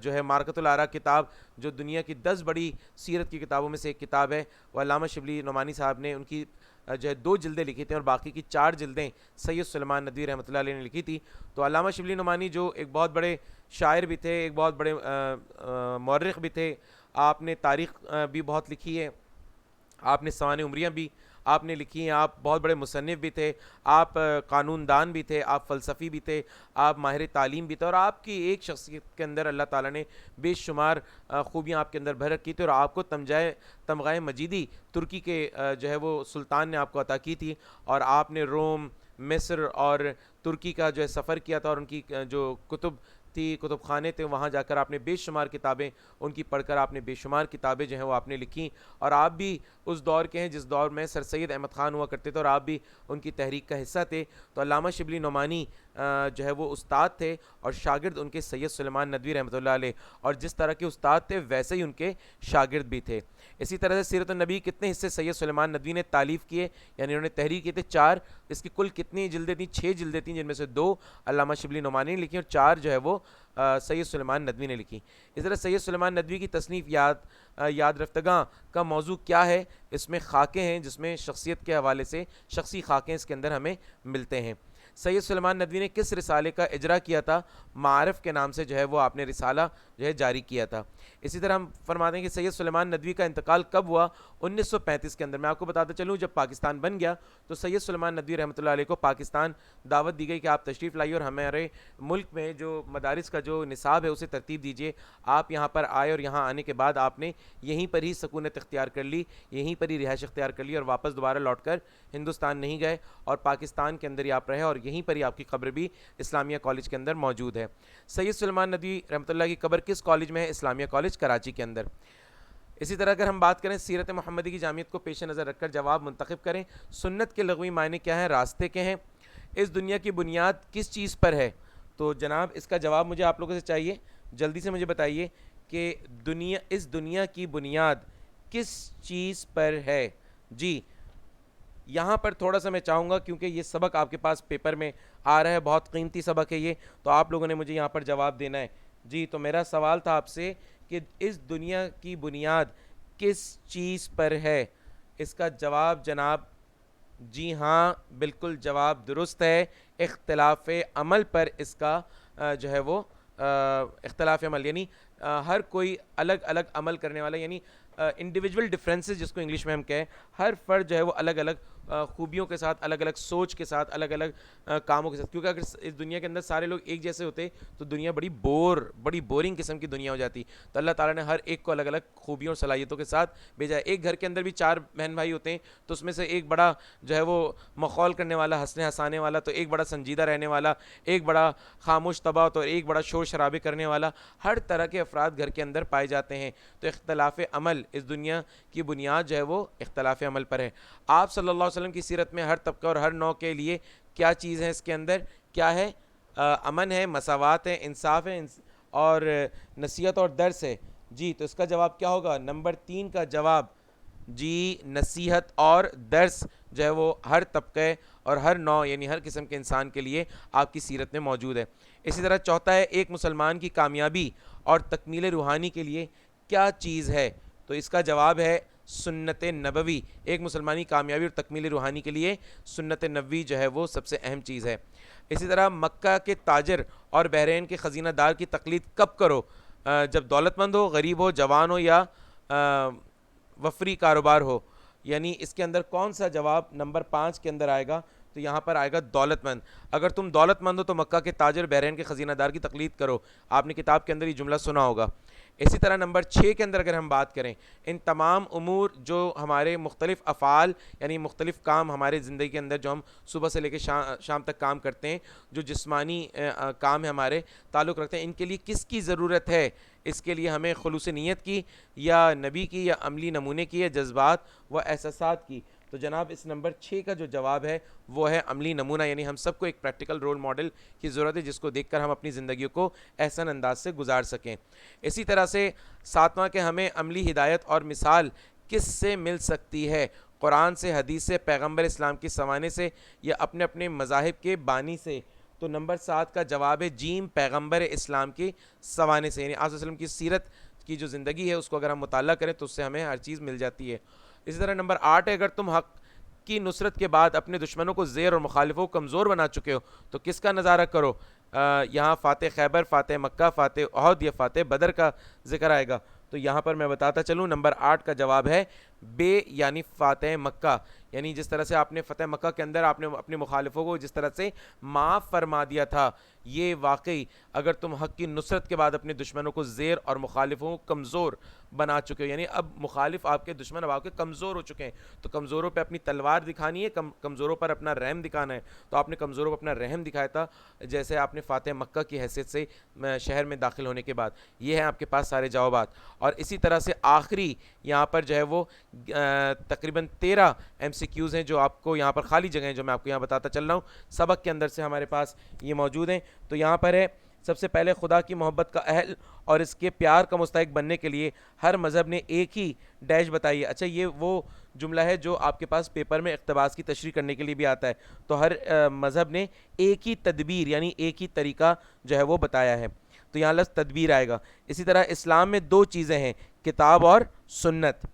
ہے مارکۃ الآراء کتاب، جو دنیا کی 10 بڑی سیرت کی کتابوں میں سے ایک کتاب ہے، وہ علامہ شبلی نعمانی صاحب نے ان کی جو ہے 2 جلدیں لکھی تھیں اور باقی کی 4 جلدیں سید سلیمان ندوی رحمۃ اللہ علیہ نے لکھی تھی۔ تو علامہ شبلی نعمانی جو ایک بہت بڑے شاعر بھی تھے، ایک بہت بڑے مورخ بھی تھے، آپ نے تاریخ بھی بہت لکھی ہے، آپ نے سوانح عمریاں بھی آپ نے لکھی ہیں، آپ بہت بڑے مصنف بھی تھے، آپ قانون دان بھی تھے، آپ فلسفی بھی تھے، آپ ماہر تعلیم بھی تھے، اور آپ کی ایک شخصیت کے اندر اللہ تعالیٰ نے بے شمار خوبیاں آپ کے اندر بھر رکھی تھی، اور آپ کو تمغہ مجیدی ترکی کے جو ہے وہ سلطان نے آپ کو عطا کی تھی، اور آپ نے روم، مصر اور ترکی کا جو ہے سفر کیا تھا، اور ان کی جو کتب تھی، کتب خانے تھے، وہاں جا کر آپ نے بے شمار کتابیں ان کی پڑھ کر آپ نے بے شمار کتابیں جو ہیں وہ آپ نے لکھیں، اور آپ بھی اس دور کے ہیں جس دور میں سر سید احمد خان ہوا کرتے تھے، اور آپ بھی ان کی تحریک کا حصہ تھے۔ تو علامہ شبلی نعمانی جو ہے وہ استاد تھے اور شاگرد ان کے سید سلیمان ندوی رحمۃ اللہ علیہ، اور جس طرح کے استاد تھے ویسے ہی ان کے شاگرد بھی تھے۔ اسی طرح سے سیرت النبی کتنے حصے سید سلیمان ندوی نے تالیف کیے، یعنی انہوں نے تحریر کیے تھے 4، اس کی کل کتنی جلدیں تھیں؟ 6 جلدیں تھیں، جن میں سے 2 علامہ شبلی نعمانی نے لکھی اور 4 جو ہے وہ سید سلیمان ندوی نے لکھی۔ اس طرح سید سلیمان ندوی کی تصنیف یاد رفتگاں کا موضوع کیا ہے؟ اس میں خاکیں ہیں، جس میں شخصیت کے حوالے سے شخصی خاکیں اس کے اندر ہمیں ملتے ہیں۔ سید سلیمان ندوی نے کس رسالے کا اجرا کیا تھا؟ معارف کے نام سے جو ہے وہ آپ نے رسالہ جو ہے جاری کیا تھا۔ اسی طرح ہم فرماتے ہیں کہ سید سلیمان ندوی کا انتقال کب ہوا؟ 1935 کے اندر۔ میں آپ کو بتاتا چلوں، جب پاکستان بن گیا تو سید سلیمان ندوی رحمۃ اللہ علیہ کو پاکستان دعوت دی گئی کہ آپ تشریف لائیے اور ہمارے ملک میں جو مدارس کا جو نصاب ہے اسے ترتیب دیجیے۔ آپ یہاں پر آئے اور یہاں آنے کے بعد آپ نے یہیں پر ہی سکونت اختیار کر لی، یہیں پر ہی رہائش اختیار کر لی، اور واپس دوبارہ لوٹ کر ہندوستان نہیں گئے، اور پاکستان کے اندر ہی آپ رہے، اور یہیں پر ہی آپ کی قبر بھی اسلامیہ کالج کے اندر موجود ہے۔ سید سلیمان ندوی رحمۃ اللہ کی قبر کس کالج میں ہے؟ اسلامیہ کالج کراچی کے اندر۔ اسی طرح اگر ہم بات کریں سیرت محمدی کی جامعیت کو پیش نظر رکھ کر جواب منتخب کریں۔ سنت کے لغوی معنی کیا ہیں؟ راستے کے ہیں۔ اس دنیا کی بنیاد کس چیز پر ہے؟ تو جناب اس کا جواب مجھے آپ لوگوں سے چاہیے، جلدی سے مجھے بتائیے کہ اس دنیا کی بنیاد کس چیز پر ہے؟ جی یہاں پر تھوڑا سا میں چاہوں گا، کیونکہ یہ سبق آپ کے پاس پیپر میں آ رہا ہے، بہت قیمتی سبق ہے یہ، تو آپ لوگوں نے مجھے یہاں پر جواب دینا ہے۔ جی تو میرا سوال تھا آپ سے کہ اس دنیا کی بنیاد کس چیز پر ہے؟ اس کا جواب جناب جی ہاں بالکل جواب درست ہے، اختلاف عمل پر اس کا جو ہے وہ اختلاف عمل، یعنی ہر کوئی الگ الگ عمل کرنے والا، یعنی انڈیویجول ڈفرینسز جس کو انگلش میں ہم کہیں، ہر فرد جو ہے وہ الگ الگ خوبیوں کے ساتھ، الگ الگ سوچ کے ساتھ، الگ الگ کاموں کے ساتھ، کیونکہ اگر اس دنیا کے اندر سارے لوگ ایک جیسے ہوتے تو دنیا بڑی بورنگ قسم کی دنیا ہو جاتی۔ تو اللہ تعالیٰ نے ہر ایک کو الگ الگ خوبیوں اور صلاحیتوں کے ساتھ بھیجا ہے۔ ایک گھر کے اندر بھی 4 بہن بھائی ہوتے ہیں تو اس میں سے ایک بڑا جو ہے وہ مخول کرنے والا، ہنسنے ہنسانے والا، تو ایک بڑا سنجیدہ رہنے والا، ایک بڑا خاموش طبع، تو ایک بڑا شور شرابے کرنے والا، ہر طرح کے افراد گھر کے اندر پائے جاتے ہیں۔ تو اختلاف عمل، اس دنیا کی بنیاد جو ہے وہ اختلاف عمل پر ہے۔ آپ صلی اللہ علیہ وسلم کی سیرت میں ہر طبقہ اور ہر نوع کے لیے کیا چیز ہے؟ اس کے اندر کیا ہے؟ امن ہے، مساوات ہے، انصاف ہے، اور نصیحت اور درس ہے۔ جی تو اس کا جواب کیا ہوگا؟ نمبر 3 کا جواب جی نصیحت اور درس جو ہے وہ ہر طبقے اور ہر نوع یعنی ہر قسم کے انسان کے لیے آپ کی سیرت میں موجود ہے۔ اسی طرح چوتھا ہے، ایک مسلمان کی کامیابی اور تکمیل روحانی کے لیے کیا چیز ہے؟ تو اس کا جواب ہے سنت نبوی۔ ایک مسلمانی کامیابی اور تکمیل روحانی کے لیے سنت نبوی جو ہے وہ سب سے اہم چیز ہے۔ اسی طرح مکہ کے تاجر اور بحرین کے خزینہ دار کی تقلید کب کرو؟ جب دولت مند ہو، غریب ہو، جوان ہو، یا وفری کاروبار ہو۔ یعنی اس کے اندر کون سا جواب نمبر 5 کے اندر آئے گا؟ تو یہاں پر آئے گا دولت مند۔ اگر تم دولت مند ہو تو مکہ کے تاجر، بحرین کے خزینہ دار کی تقلید کرو۔ آپ نے کتاب کے اندر یہ جملہ سنا ہوگا۔ اسی طرح نمبر 6 کے اندر اگر ہم بات کریں، ان تمام امور جو ہمارے مختلف افعال یعنی مختلف کام ہمارے زندگی کے اندر جو ہم صبح سے لے کے شام تک کام کرتے ہیں، جو جسمانی کام ہے ہمارے تعلق رکھتے ہیں، ان کے لیے کس کی ضرورت ہے؟ اس کے لیے ہمیں خلوص نیت کی، یا نبی کی، یا عملی نمونے کی، یا جذبات و احساسات کی؟ تو جناب اس نمبر 6 کا جو جواب ہے وہ ہے عملی نمونہ، یعنی ہم سب کو ایک پریکٹیکل رول ماڈل کی ضرورت ہے جس کو دیکھ کر ہم اپنی زندگیوں کو احسن انداز سے گزار سکیں۔ اسی طرح سے 7واں کہ ہمیں عملی ہدایت اور مثال کس سے مل سکتی ہے؟ قرآن سے، حدیث سے، پیغمبر اسلام کی سوانے سے، یا اپنے اپنے مذاہب کے بانی سے؟ تو نمبر 7 کا جواب ہے جیم، پیغمبر اسلام کی سوانے سے، یعنی آپ وسلم کی سیرت کی جو زندگی ہے اس کو اگر ہم مطالعہ کریں تو اس سے ہمیں ہر چیز مل جاتی ہے۔ اسی طرح نمبر 8 ہے اگر تم حق کی نصرت کے بعد اپنے دشمنوں کو زیر اور مخالفوں کو کمزور بنا چکے ہو تو کس کا نظارہ کرو؟ یہاں فاتح خیبر، فاتح مکہ، فاتح احد یا فاتح بدر کا ذکر آئے گا۔ تو یہاں پر میں بتاتا چلوں نمبر 8 کا جواب ہے بے، یعنی فاتح مکہ، یعنی جس طرح سے آپ نے فتح مکہ کے اندر آپ نے اپنے مخالفوں کو جس طرح سے معاف فرما دیا تھا، یہ واقعی اگر تم حق کی نصرت کے بعد اپنے دشمنوں کو زیر اور مخالفوں کو کمزور بنا چکے ہو، یعنی اب مخالف آپ کے دشمن اب آپ کے کمزور ہو چکے ہیں، تو کمزوروں پہ اپنی تلوار دکھانی ہے، کمزوروں پر اپنا رحم دکھانا ہے، تو آپ نے کمزوروں پر اپنا رحم دکھایا تھا جیسے آپ نے فاتح مکہ کی حیثیت سے شہر میں داخل ہونے کے بعد۔ یہ ہیں آپ کے پاس سارے جوابات۔ اور اسی طرح سے آخری یہاں پر جو ہے وہ تقریباً 13 ایم سی کیوز ہیں جو آپ کو یہاں پر خالی جگہ ہیں جو میں آپ کو یہاں بتاتا چل رہا ہوں، سبق کے اندر سے ہمارے پاس یہ موجود ہیں۔ تو یہاں پر ہے سب سے پہلے خدا کی محبت کا اہل اور اس کے پیار کا مستحق بننے کے لیے ہر مذہب نے ایک ہی ڈیش بتائی ہے۔ اچھا یہ وہ جملہ ہے جو آپ کے پاس پیپر میں اقتباس کی تشریح کرنے کے لیے بھی آتا ہے، تو ہر مذہب نے ایک ہی تدبیر یعنی ایک ہی طریقہ جو ہے وہ بتایا ہے، تو یہاں لفظ تدبیر آئے گا۔ اسی طرح اسلام میں 2 چیزیں ہیں، کتاب اور سنت۔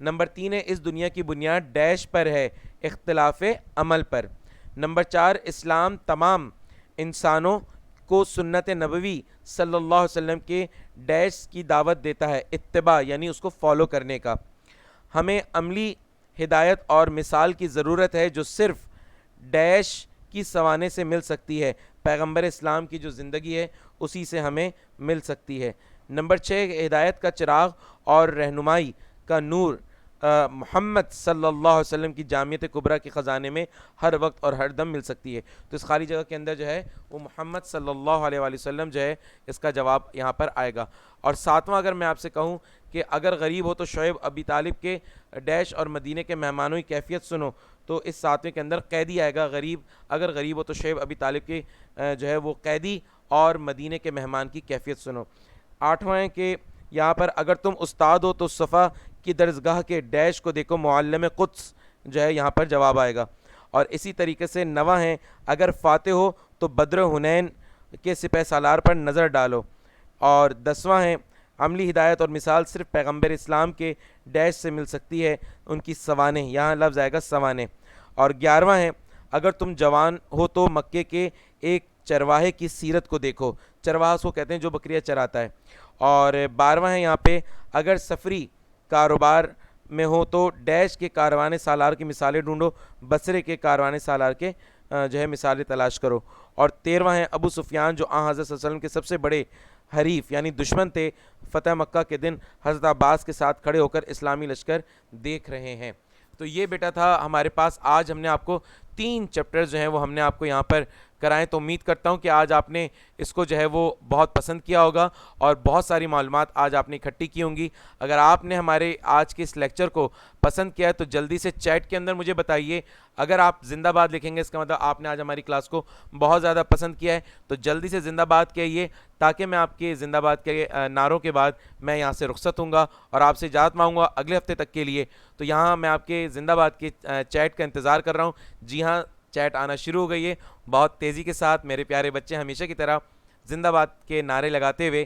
نمبر 3 ہے اس دنیا کی بنیاد ڈیش پر ہے، اختلاف عمل پر۔ نمبر 4 اسلام تمام انسانوں کو سنت نبوی صلی اللہ علیہ وسلم کے ڈیش کی دعوت دیتا ہے، اتباع یعنی اس کو فالو کرنے کا۔ ہمیں عملی ہدایت اور مثال کی ضرورت ہے جو صرف ڈیش کی سوانے سے مل سکتی ہے، پیغمبر اسلام کی جو زندگی ہے اسی سے ہمیں مل سکتی ہے۔ نمبر 6 ہدایت کا چراغ اور رہنمائی کا نور محمد صلی اللہ علیہ وسلم کی جامعت کبریٰ کے خزانے میں ہر وقت اور ہر دم مل سکتی ہے، تو اس خالی جگہ کے اندر جو ہے وہ محمد صلی اللہ علیہ وآلہ وسلم جو ہے اس کا جواب یہاں پر آئے گا۔ اور 7واں اگر میں آپ سے کہوں کہ اگر غریب ہو تو شعیب ابی طالب کے ڈیش اور مدینے کے مہمانوں کی کیفیت سنو، تو اس 7ویں کے اندر قیدی آئے گا، اگر غریب ہو تو شعیب ابی طالب کے جو ہے وہ قیدی اور مدینے کے مہمان کی کیفیت سنو۔ 8واں ہے کہ یہاں پر اگر تم استاد ہو تو صفا کی درسگاہ کے ڈیش کو دیکھو، معلم قدس جو ہے یہاں پر جواب آئے گا۔ اور اسی طریقے سے 9واں ہے اگر فاتح ہو تو بدر حنین کے سپہ سالار پر نظر ڈالو۔ اور 10واں ہے عملی ہدایت اور مثال صرف پیغمبر اسلام کے ڈیش سے مل سکتی ہے، ان کی سوانے، یہاں لفظ آئے گا سوانے۔ اور 11واں ہے اگر تم جوان ہو تو مکے کے ایک چرواہے کی سیرت کو دیکھو، چرواہا اس کو کہتے ہیں جو بکریاں چراتا ہے۔ اور 12واں ہے یہاں پہ اگر سفری کاروبار میں ہو تو ڈیش کے کاروان سالار کی مثالیں ڈھونڈو، بصرے کے کاروان سالار کے جو ہے مثالیں تلاش کرو۔ اور 13واں ہے ابو سفیان جو حضرت صلی اللہ علیہ وسلم کے سب سے بڑے حریف یعنی دشمن تھے، فتح مکہ کے دن حضرت عباس کے ساتھ کھڑے ہو کر اسلامی لشکر دیکھ رہے ہیں۔ تو یہ بیٹا تھا ہمارے پاس، آج ہم نے آپ کو 3 چیپٹرز جو ہیں وہ ہم نے آپ کو یہاں پر کرائیں، تو امید کرتا ہوں کہ آج آپ نے اس کو جو ہے وہ بہت پسند کیا ہوگا اور بہت ساری معلومات آج آپ نے اکٹھی کی ہوں گی۔ اگر آپ نے ہمارے آج کے اس لیکچر کو پسند کیا ہے تو جلدی سے چیٹ کے اندر مجھے بتائیے، اگر آپ زندہ باد لکھیں گے اس کا مطلب آپ نے آج ہماری کلاس کو بہت زیادہ پسند کیا ہے، تو جلدی سے زندہ باد کہیے تاکہ میں آپ کے زندہ باد کے نعروں کے بعد میں یہاں سے رخصت ہوں گا اور آپ سے اجازت مانگوں گا اگلے ہفتے تک کے لیے۔ تو یہاں میں آپ کے زندہ باد کے چیٹ کا انتظار کر رہا ہوں۔ جی ہاں، چیٹ آنا شروع ہو گئی ہے بہت تیزی کے ساتھ۔ میرے پیارے بچے ہمیشہ کی طرح زندہ باد کے نعرے لگاتے ہوئے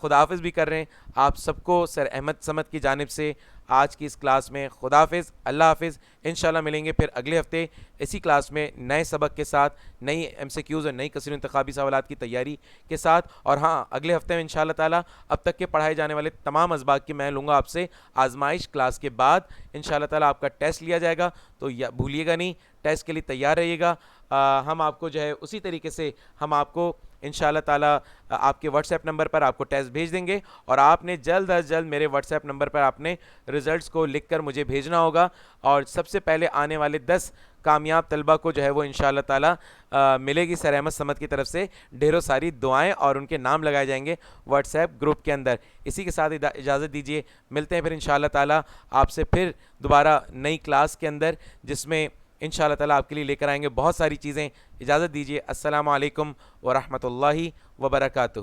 خدا حافظ بھی کر رہے ہیں۔ آپ سب کو سر احمد سمد کی جانب سے آج کی اس کلاس میں خدا حافظ، اللہ حافظ۔ انشاءاللہ ملیں گے پھر اگلے ہفتے اسی کلاس میں نئے سبق کے ساتھ، نئی ایم سی کیوز اور نئی کثیر انتخابی سوالات کی تیاری کے ساتھ۔ اور ہاں، اگلے ہفتے میں انشاءاللہ تعالیٰ اب تک کے پڑھائے جانے والے تمام اسباق کی میں لوں گا آپ سے آزمائش، کلاس کے بعد انشاءاللہ تعالیٰ آپ کا ٹیسٹ لیا جائے گا، تو بھولیے گا نہیں، ٹیسٹ کے لیے تیار رہیے گا۔ ہم آپ کو جو ہے اسی طریقے سے ہم آپ کو انشاءاللہ تعالیٰ آپ کے واٹس ایپ نمبر پر آپ کو ٹیسٹ بھیج دیں گے، اور آپ نے جلد از جلد میرے واٹس ایپ نمبر پر آپ نے رزلٹس کو لکھ کر مجھے بھیجنا ہوگا، اور سب سے پہلے آنے والے 10 کامیاب طلبہ کو جو ہے وہ انشاءاللہ تعالیٰ ملے گی سر احمد صمد کی طرف سے ڈھیروں ساری دعائیں، اور ان کے نام لگائے جائیں گے واٹس ایپ گروپ کے اندر۔ اسی کے ساتھ اجازت دیجیے، ملتے ہیں پھر انشاءاللہ تعالیٰ آپ سے پھر دوبارہ نئی کلاس کے اندر، جس میں انشاءاللہ تعالیٰ آپ کے لیے لے کر آئیں گے بہت ساری چیزیں۔ اجازت دیجیے، السلام علیکم ورحمۃ اللہ وبرکاتہ۔